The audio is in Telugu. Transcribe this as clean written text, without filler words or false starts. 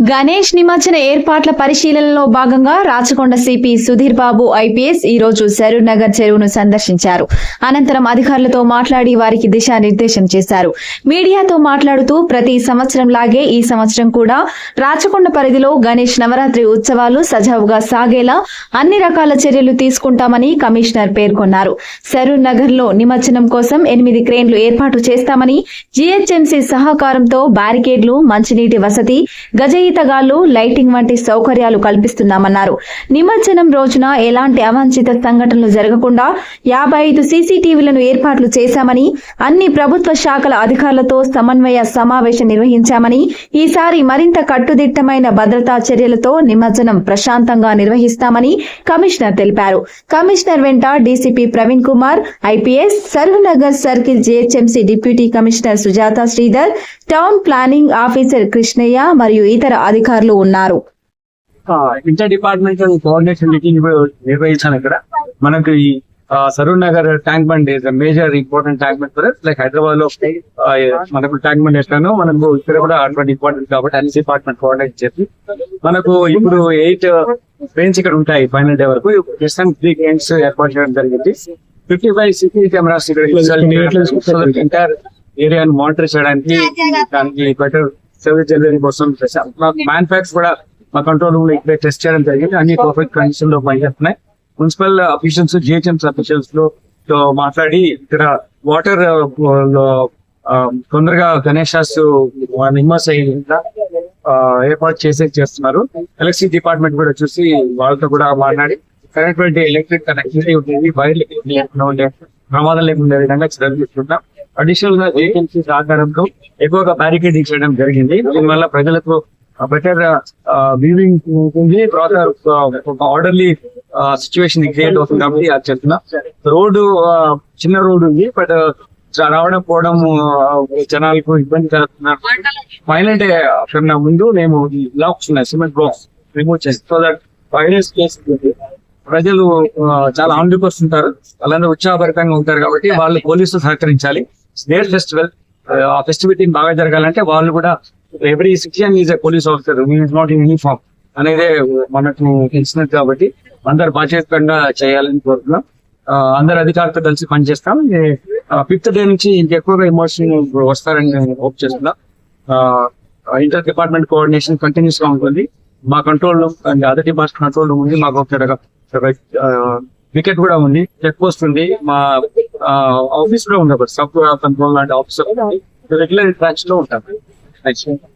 గణేష్ నిమజ్జన ఏర్పాట్ల పరిశీలనలో భాగంగా రాచకొండ సిపి సుధీర్ బాబు ఐపీఎస్ ఈ రోజు సరూర్ నగర్ చెరువును సందర్శించారు. అనంతరం అధికారులతో మాట్లాడి వారికి దిశానిర్దేశం చేశారు. మీడియాతో మాట్లాడుతూ ప్రతి సంవత్సరం లాగే ఈ సంవత్సరం కూడా రాచకొండ పరిధిలో గణేష్ నవరాత్రి ఉత్సవాలు సజావుగా సాగేలా అన్ని రకాల చర్యలు తీసుకుంటామని కమిషనర్ పేర్కొన్నారు. సరూర్ నగర్ లో నిమజ్జనం కోసం 8 క్రేన్లు ఏర్పాటు చేస్తామని, జీహెచ్ఎంసీ సహకారంతో బ్యారికేడ్లు, మంచినీటి వసతి, గజయితగాళ్లు, లైటింగ్ వంటి సౌకర్యాలు కల్పిస్తున్నామన్నారు. నిమజ్జనం రోజున ఎలాంటి అవాంఛిత సంఘటనలు జరగకుండా 55 సీసీటీవీలను ఏర్పాట్లు చేశామని, అన్ని ప్రభుత్వ శాఖల అధికారులతో సమన్వయ సమావేశం నిర్వహించామని, ఈసారి మరింత కట్టుదిట్టమైన భద్రతా చర్యలతో నిమజ్జనం ప్రశాంతంగా నిర్వహిస్తామని కమిషనర్ తెలిపారు. కమిషనర్ వెంట DCP Praveen Kumar IPS, Saroor Nagar circle GHMC deputy commissioner Sujatha Sridhar, town planning officer Krishnaiah మరియు ఇతర అధికారులు ఉన్నారు. ఇంటర్ డిపార్ట్మెంటల్ కోఆర్డినేషన్ మీటింగ్ నిర్వహించాను. ఇక్కడ మనకు ఈ Saroor Nagar tank bund major important tank bund for like Hyderabad లో మనకు ట్యాంక్ బండ్ ఎట్లానో మనకు ఇక్కడ కూడా అటువంటి ఇంపార్టెంట్ కాబట్టి అన్ని డిపార్ట్మెంట్ కోఆర్డినేట్ చేసి మనకు ఇప్పుడు 8 ట్రైన్స్ ఇక్కడ ఉంటాయి. ఫైనల్ డే వరకు 3 ట్రైన్స్ ఏర్పాటు చేయడం జరిగింది. 55 సిటీ కెమెరాస్ ఎంటైర్ ఏరియాను మానిటర్ చేయడానికి, దానికి బెటర్ సర్వీస్ డెలివరీ కోసం మ్యాన్ ఫ్యాక్స్ కూడా మా కంట్రోల్ రూమ్ లో ఇక్కడ టెస్ట్ చేయడం జరిగింది. అన్ని పర్ఫెక్ట్ కండిషన్ లో పనిచేస్తున్నాయి. మున్సిపల్ అఫీషియల్స్, జిహెచ్ఎంసీ అఫీషియల్స్ లో మాట్లాడి ఇక్కడ వాటర్ తొందరగా గణేశాస్ ఇమ్మర్స్ అయ్యేలా ఏర్పాటు చేస్తున్నారు. ఎలక్ట్రిసిటీ డిపార్ట్మెంట్ కూడా చూసి వాళ్ళతో కూడా మాట్లాడి కరెంట్ ఎలక్ట్రిక్ కనెక్టివిటీ ఉండేది, వైర్ ఉండే ప్రమాదం లేకుండా విధంగా చర్యలు తీసుకుంటాం. అడిషనల్ గా జిహెచ్ఎంసీ సహకారంతో ఎక్కువగా బ్యారికేడింగ్ చేయడం జరిగింది. దీనివల్ల ప్రజలకు బెటర్ వీవింగ్ ఉంటుంది, ఒక ఆర్డర్లీ సిచ్యువేషన్ క్రియేట్ అవుతుంది కాబట్టి అది చెప్తున్నా. రోడ్డు చిన్న రోడ్డు ఉంది, బట్ రావడం పోవడం జనాలకు ఇబ్బంది కలుగుతున్నారు. ఫైనల్ డే కన్నా ముందు మేము బ్లాక్స్ ఉన్నాయి, సిమెంట్ బ్లాక్స్ రిమూవ్ చేస్తాం. సో దట్ వైరస్ కేసు ప్రజలు చాలా ఆందోళిస్తుంటారు, వాళ్ళందరూ ఉత్సాహభరితంగా ఉంటారు కాబట్టి వాళ్ళు పోలీసులు సహకరించాలి. దేర్ ఫెస్టివల్, ఆ ఫెస్టివిటీని బాగా జరగాలంటే వాళ్ళు కూడా every citizen is a police officer, is not in uniform అనేది మనకు తెలిసినది కాబట్టి అందరు బాధ్యతగా చేయాలని కోరుతున్నాం. అందరు అధికారులతో కలిసి పనిచేస్తాం. 5th డే నుంచి ఇంకెక్కువగా ఎమోషన్ వస్తారని నేను హోప్ చేస్తున్నా. ఇంటర్ డిపార్ట్మెంట్ కోఆర్డినేషన్ కంటిన్యూస్ గా ఉంటుంది. మా control room and other department control room ఉంది. మాకు వికెట్ కూడా ఉంది, చెక్ పోస్ట్ ఉంది, మా ఆఫీస్ కూడా ఉంది, సబ్ కంట్రోల్ లాంటి ఆఫీసర్ రెగ్యులర్ ఇంట్రాక్షన్ లో ఉంటాం.